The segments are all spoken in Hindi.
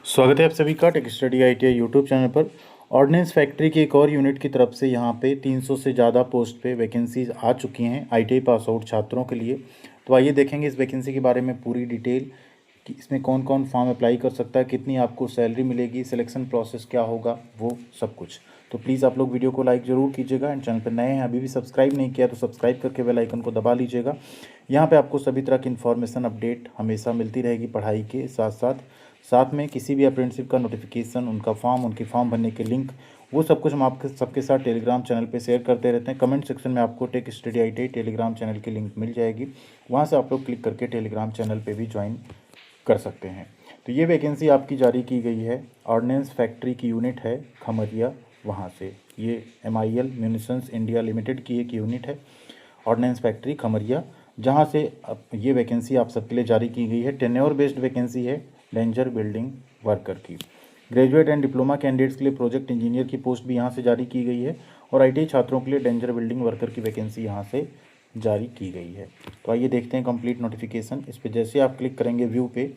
स्वागत है आप सभी का tech study ITI YouTube channel पर। ऑर्डिनेंस फैक्ट्री की एक और यूनिट की तरफ से यहाँ पे 300 से ज़्यादा पोस्ट पे वैकेंसीज आ चुकी हैं ITI पास आउट छात्रों के लिए। तो आइए देखेंगे इस वैकेंसी के बारे में पूरी डिटेल कि इसमें कौन कौन फॉर्म अप्लाई कर सकता है, कितनी आपको सैलरी मिलेगी, सिलेक्शन प्रोसेस क्या होगा, वो सब कुछ। तो प्लीज़ आप लोग वीडियो को लाइक ज़रूर कीजिएगा एंड चैनल पर नए हैं अभी भी सब्सक्राइब नहीं किया तो सब्सक्राइब करके बेल आइकन को दबा लीजिएगा। यहाँ पे आपको सभी तरह की इन्फॉर्मेशन अपडेट हमेशा मिलती रहेगी पढ़ाई के साथ साथ। साथ में किसी भी अप्रेंटिसशिप का नोटिफिकेशन, उनका फॉर्म, उनकी फॉर्म भरने के लिंक, वो सब कुछ हम आपके सबके साथ टेलीग्राम चैनल पे शेयर करते रहते हैं। कमेंट सेक्शन में आपको tech study ITI Telegram channel की लिंक मिल जाएगी, वहाँ से आप लोग क्लिक करके टेलीग्राम चैनल पे भी ज्वाइन कर सकते हैं। तो ये वैकेंसी आपकी जारी की गई है, ऑर्डिनेंस फैक्ट्री की यूनिट है खमरिया, वहाँ से। ये MIL म्यूनिशंस इंडिया लिमिटेड की एक यूनिट है, ऑर्डिनेंस फैक्ट्री खमरिया, जहाँ से ये वैकेंसी आप सबके लिए जारी की गई है। टेन्योर बेस्ड वैकेंसी है डेंजर बिल्डिंग वर्कर की। ग्रेजुएट एंड डिप्लोमा कैंडिडेट्स के लिए प्रोजेक्ट इंजीनियर की पोस्ट भी यहाँ से जारी की गई है और ITI छात्रों के लिए डेंजर बिल्डिंग वर्कर की वैकेंसी यहाँ से जारी की गई है। तो आइए देखते हैं कंप्लीट नोटिफिकेशन। इस पर जैसे आप क्लिक करेंगे व्यू पे,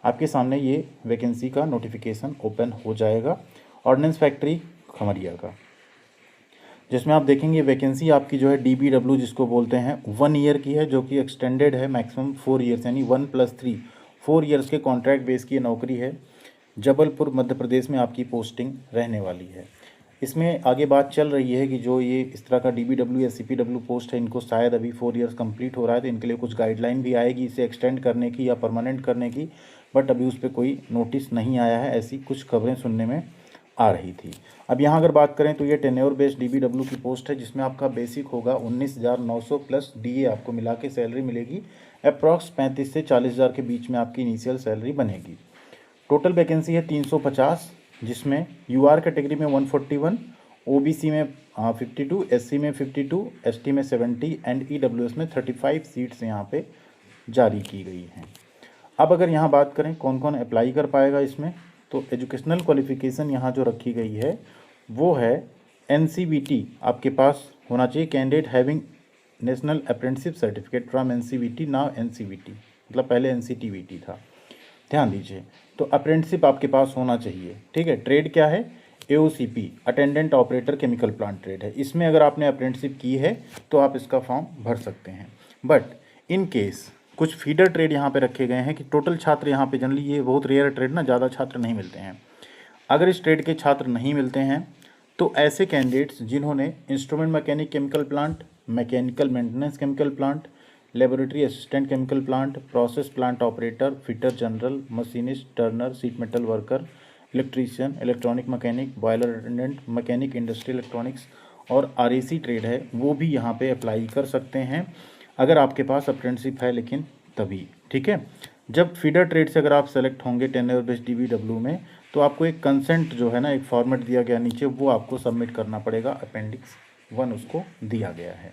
आपके सामने ये वैकेंसी का नोटिफिकेशन ओपन हो जाएगा ऑर्डिनेंस फैक्ट्री खमरिया का, जिसमें आप देखेंगे वैकेंसी आपकी जो है DBW जिसको बोलते हैं 1 ईयर की है, जो कि एक्सटेंडेड है मैक्सिमम 4 ईयर्स, यानी 1+3 4 ईयर्स के कॉन्ट्रैक्ट बेस की नौकरी है। जबलपुर मध्य प्रदेश में आपकी पोस्टिंग रहने वाली है। इसमें आगे बात चल रही है कि जो ये इस तरह का DBW या CPW पोस्ट है, इनको शायद अभी 4 ईयर्स कंप्लीट हो रहा है तो इनके लिए कुछ गाइडलाइन भी आएगी इसे एक्सटेंड करने की या परमानेंट करने की, बट अभी उस पर कोई नोटिस नहीं आया है, ऐसी कुछ खबरें सुनने में आ रही थी। अब यहाँ अगर बात करें तो ये टेन्योर बेस्ड DBW की पोस्ट है, जिसमें आपका बेसिक होगा 19,900 प्लस DA आपको मिला के सैलरी मिलेगी। अप्रॉक्स 35 से 40,000 के बीच में आपकी इनिशियल सैलरी बनेगी। टोटल वैकेंसी है 350, जिसमें UR कैटेगरी में 141, OBC में 52, SC में 52, ST में 70 एंड EWS में 35 सीट्स यहाँ पे जारी की गई हैं। अब अगर यहाँ बात करें कौन कौन अप्लाई कर पाएगा इसमें, तो एजुकेशनल क्वालिफिकेशन यहाँ जो रखी गई है वो है NCVT आपके पास होना चाहिए। Candidate having national apprenticeship certificate from NCVT, now NCVT, मतलब पहले NCTVT था, ध्यान दीजिए। तो अप्रेंटिसशिप आपके पास होना चाहिए, ठीक है। ट्रेड क्या है? AOCP, attendant operator chemical plant trade है। इसमें अगर आपने अप्रेंटिसशिप की है तो आप इसका फॉर्म भर सकते हैं। बट इन केस कुछ फीडर ट्रेड यहाँ पे रखे गए हैं कि टोटल छात्र यहाँ पे, जनरली ये बहुत रेयर ट्रेड ना, ज़्यादा छात्र नहीं मिलते हैं। अगर इस ट्रेड के छात्र नहीं मिलते हैं तो ऐसे कैंडिडेट्स जिन्होंने instrument mechanic chemical plant, mechanical maintenance chemical plant, laboratory assistant chemical plant, process plant operator, fitter general, machinist, Turner, seat metal worker, electrician, electronic mechanic, boiler attendant, mechanic industrial electronics और RAC ट्रेड है, वो भी यहाँ पे अप्लाई कर सकते हैं अगर आपके पास अप्रेंटिसशिप है, लेकिन तभी, ठीक है। जब फीडर ट्रेड से अगर आप सेलेक्ट होंगे टेन्योर बेस्ड DBW में, तो आपको एक कंसेंट जो है ना, एक फॉर्मेट दिया गया नीचे, वो आपको सबमिट करना पड़ेगा। अपेंडिक्स 1 उसको दिया गया है।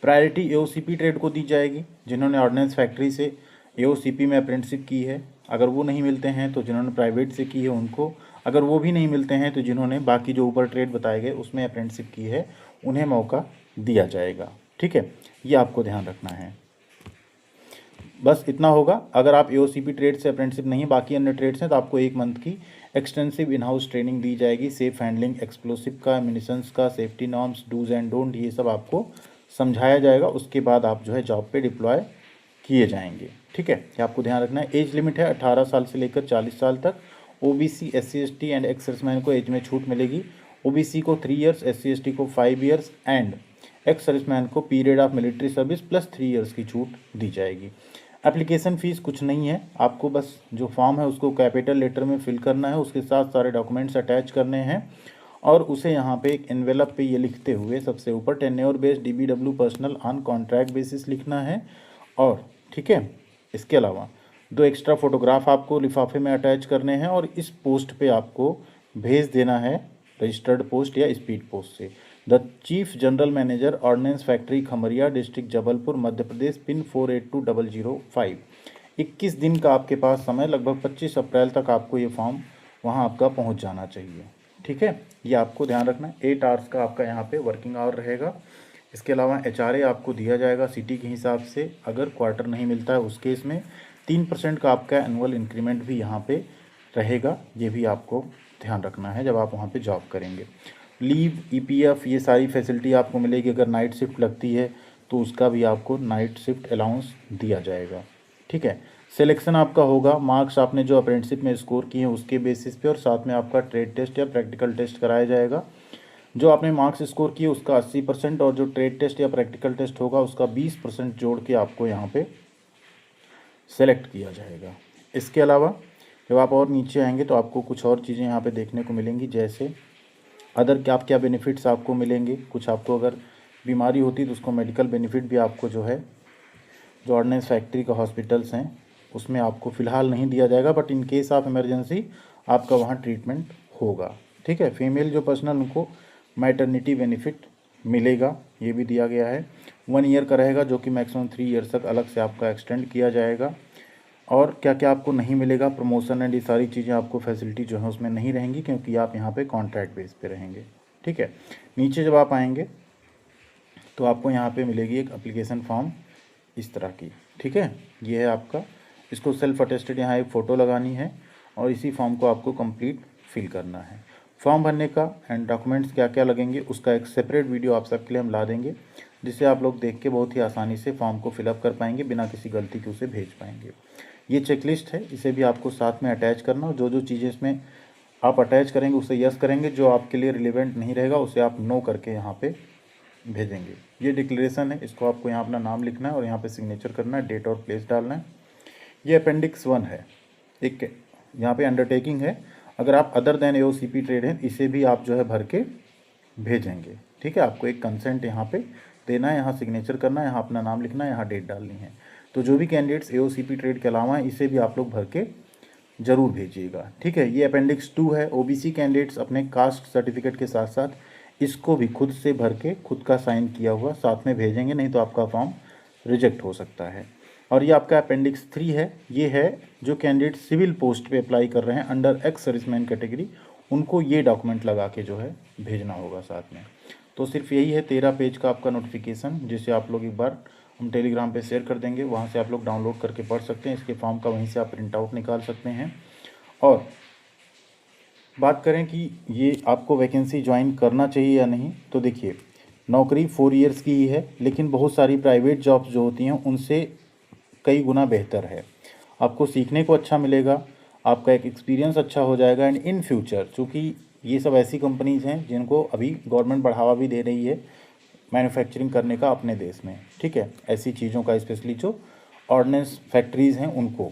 प्रायोरिटी AOCP ट्रेड को दी जाएगी जिन्होंने ऑर्डिनेंस फैक्ट्री से AOCP में अप्रेंटिसशिप की है। अगर वो नहीं मिलते हैं तो जिन्होंने प्राइवेट से की है उनको, अगर वो भी नहीं मिलते हैं तो जिन्होंने बाकी जो ऊपर ट्रेड बताए गए उसमें अप्रेंटिसशिप की है, उन्हें मौका दिया जाएगा, ठीक है। ये आपको ध्यान रखना है, बस इतना होगा। अगर आप AOCP ट्रेड से अप्रेंटिसशिप नहीं, बाकी अन्य ट्रेड्स हैं, तो आपको 1 मंथ की एक्सटेंसिव इन हाउस ट्रेनिंग दी जाएगी। सेफ हैंडलिंग एक्सप्लोसिव का, एम्यूनिशंस का, safety norms, dos and don't, ये सब आपको समझाया जाएगा। उसके बाद आप जो है जॉब पे डिप्लॉय किए जाएंगे, ठीक है। ये आपको ध्यान रखना है। एज लिमिट है 18 साल से लेकर 40 साल तक। OBC, SC, ST and ex serviceman को एज में छूट मिलेगी। OBC को 3 ईयर्स, SC, ST को 5 ईयर्स एंड एक्स सर्विसमैन को period of military service plus 3 years की छूट दी जाएगी। एप्लीकेशन फ़ीस कुछ नहीं है, आपको बस जो फॉर्म है उसको कैपिटल लेटर में फिल करना है, उसके साथ सारे डॉक्यूमेंट्स अटैच करने हैं और उसे यहाँ पे एक एनवेलप पे ये लिखते हुए सबसे ऊपर tenure based DBW personal on contract basis लिखना है। और ठीक है, इसके अलावा 2 एक्स्ट्रा फोटोग्राफ आपको लिफाफे में अटैच करने हैं और इस पोस्ट पे आपको भेज देना है रजिस्टर्ड पोस्ट या स्पीड पोस्ट से। The chief general manager ordnance factory Khamaria, district Jabalpur, Madhya Pradesh, pin 482005। 21 दिन का आपके पास समय, लगभग 25 अप्रैल तक आपको ये फॉर्म वहाँ आपका पहुँच जाना चाहिए, ठीक है। ये आपको ध्यान रखना है। 8 आवर्स का आपका यहाँ पे वर्किंग आवर रहेगा। इसके अलावा HRA आपको दिया जाएगा सिटी के हिसाब से। अगर क्वार्टर नहीं मिलता है उस केस में 3% का आपका एनुअल इंक्रीमेंट भी यहाँ पे रहेगा, ये भी आपको ध्यान रखना है जब आप वहाँ पे जॉब करेंगे। लीव, ईपीएफ, ये सारी फैसिलिटी आपको मिलेगी। अगर नाइट शिफ्ट लगती है तो उसका भी आपको नाइट शिफ्ट अलाउंस दिया जाएगा, ठीक है। सिलेक्शन आपका होगा मार्क्स आपने जो अप्रेंटिसशिप में स्कोर किए हैं उसके बेसिस पे, और साथ में आपका ट्रेड टेस्ट या प्रैक्टिकल टेस्ट कराया जाएगा। जो आपने मार्क्स स्कोर किए उसका 80% और जो ट्रेड टेस्ट या प्रैक्टिकल टेस्ट होगा उसका 20% जोड़ के आपको यहाँ पे सेलेक्ट किया जाएगा। इसके अलावा जब आप और नीचे आएंगे तो आपको कुछ और चीज़ें यहाँ पे देखने को मिलेंगी, जैसे अदर क्या बेनिफिट्स आपको मिलेंगे। कुछ आपको अगर बीमारी होती है तो उसको मेडिकल बेनिफिट भी आपको जो है, जो ऑर्डिनेंस फैक्ट्री का हॉस्पिटल्स हैं उसमें आपको फ़िलहाल नहीं दिया जाएगा, but in case of emergency आपका वहाँ ट्रीटमेंट होगा, ठीक है। फीमेल जो पर्सनल उनको मैटरनिटी बेनिफिट मिलेगा, ये भी दिया गया है। 1 ईयर का रहेगा जो कि मैक्सिमम 3 ईयर तक अलग से आपका एक्सटेंड किया जाएगा। और क्या क्या आपको नहीं मिलेगा, प्रमोशन एंड ये सारी चीज़ें आपको फैसिलिटी जो है उसमें नहीं रहेंगी, क्योंकि आप यहाँ पे कॉन्ट्रैक्ट बेस पे रहेंगे, ठीक है। नीचे जब आप आएंगे तो आपको यहाँ पे मिलेगी एक एप्लीकेशन फॉर्म इस तरह की, ठीक है। ये है आपका, इसको सेल्फ अटेस्टेड यहाँ एक फ़ोटो लगानी है और इसी फॉर्म को आपको कंप्लीट फिल करना है। फॉर्म भरने का एंड डॉक्यूमेंट्स क्या क्या लगेंगे उसका एक सेपरेट वीडियो आप सबके लिए हम ला देंगे, जिससे आप लोग देख के बहुत ही आसानी से फॉर्म को फिलअप कर पाएंगे, बिना किसी गलती के उसे भेज पाएंगे। ये चेकलिस्ट है, इसे भी आपको साथ में अटैच करना, और जो चीज़ें इसमें आप अटैच करेंगे उसे यस करेंगे, जो आपके लिए रिलेवेंट नहीं रहेगा उसे आप नो करके यहाँ पे भेजेंगे। ये डिक्लेरेशन है, इसको आपको यहाँ अपना नाम लिखना है और यहाँ पे सिग्नेचर करना है, डेट और प्लेस डालना है। ये अपेंडिक्स 1 है, एक यहाँ पे अंडरटेकिंग है। अगर आप अदर देन एओसीपी ट्रेड हैं इसे भी आप जो है भर के भेजेंगे, ठीक है। आपको एक कंसेंट यहाँ पे देना है, यहाँ सिग्नेचर करना है, यहाँ अपना नाम लिखना है, यहाँ डेट डालनी है। तो जो भी कैंडिडेट्स एओसीपी ट्रेड के अलावा हैं इसे भी आप लोग भर के ज़रूर भेजिएगा, ठीक है। ये अपेंडिक्स 2 है। ओबीसी कैंडिडेट्स अपने कास्ट सर्टिफिकेट के साथ साथ इसको भी खुद से भर के खुद का साइन किया हुआ साथ में भेजेंगे, नहीं तो आपका फॉर्म रिजेक्ट हो सकता है। और ये आपका अपेंडिक्स 3 है, ये है जो कैंडिडेट सिविल पोस्ट पे अप्लाई कर रहे हैं अंडर एक्स सर्विसमैन कैटेगरी, उनको ये डॉक्यूमेंट लगा के जो है भेजना होगा साथ में। तो सिर्फ यही है 13 पेज का आपका नोटिफिकेशन, जिसे आप लोग एक बार हम टेलीग्राम पे शेयर कर देंगे, वहाँ से आप लोग डाउनलोड करके पढ़ सकते हैं। इसके फॉर्म का वहीं से आप प्रिंट आउट निकाल सकते हैं। और बात करें कि ये आपको वैकेंसी ज्वाइन करना चाहिए या नहीं, तो देखिए नौकरी 4 इयर्स की ही है, लेकिन बहुत सारी प्राइवेट जॉब्स जो होती हैं उनसे कई गुना बेहतर है। आपको सीखने को अच्छा मिलेगा, आपका एक एक्सपीरियंस अच्छा हो जाएगा, एंड इन फ्यूचर चूँकि ये सब ऐसी कंपनीज़ हैं जिनको अभी गवर्नमेंट बढ़ावा भी दे रही है मैन्युफैक्चरिंग करने का अपने देश में, ठीक है, ऐसी चीज़ों का, स्पेशली जो ऑर्डिनेंस फैक्ट्रीज़ हैं उनको।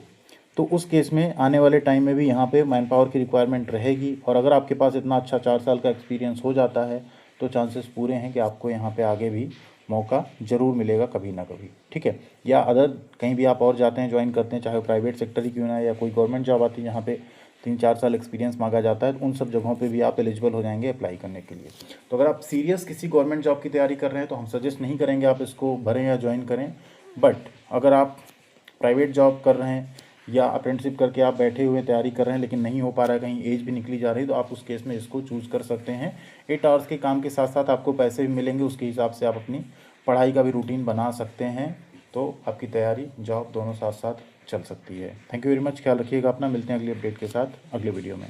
तो उस केस में आने वाले टाइम में भी यहाँ पे मैन पावर की रिक्वायरमेंट रहेगी, और अगर आपके पास इतना अच्छा 4 साल का एक्सपीरियंस हो जाता है तो चांसेस पूरे हैं कि आपको यहाँ पे आगे भी मौका ज़रूर मिलेगा कभी ना कभी, ठीक है। या अदर कहीं भी आप और जाते हैं, ज्वाइन करते हैं, चाहे प्राइवेट सेक्टर ही क्यों ना, या कोई गवर्नमेंट जॉब आती है जहाँ पे 3-4 साल एक्सपीरियंस मांगा जाता है, तो उन सब जगहों पे भी आप एलिजिबल हो जाएंगे अप्लाई करने के लिए। तो अगर आप सीरियस किसी गवर्नमेंट जॉब की तैयारी कर रहे हैं तो हम सजेस्ट नहीं करेंगे आप इसको भरें या ज्वाइन करें। बट अगर आप प्राइवेट जॉब कर रहे हैं या अप्रेंटिसशिप करके आप बैठे हुए तैयारी कर रहे हैं लेकिन नहीं हो पा रहा है, कहीं एज भी निकली जा रही है, तो आप उस केस में इसको चूज़ कर सकते हैं। 8 आवर्स के काम के साथ साथ आपको पैसे भी मिलेंगे, उसके हिसाब से आप अपनी पढ़ाई का भी रूटीन बना सकते हैं, तो आपकी तैयारी जॉब दोनों साथ साथ चल सकती है। थैंक यू वेरी मच, ख्याल रखिएगा अपना, मिलते हैं अगली अपडेट के साथ अगले वीडियो में।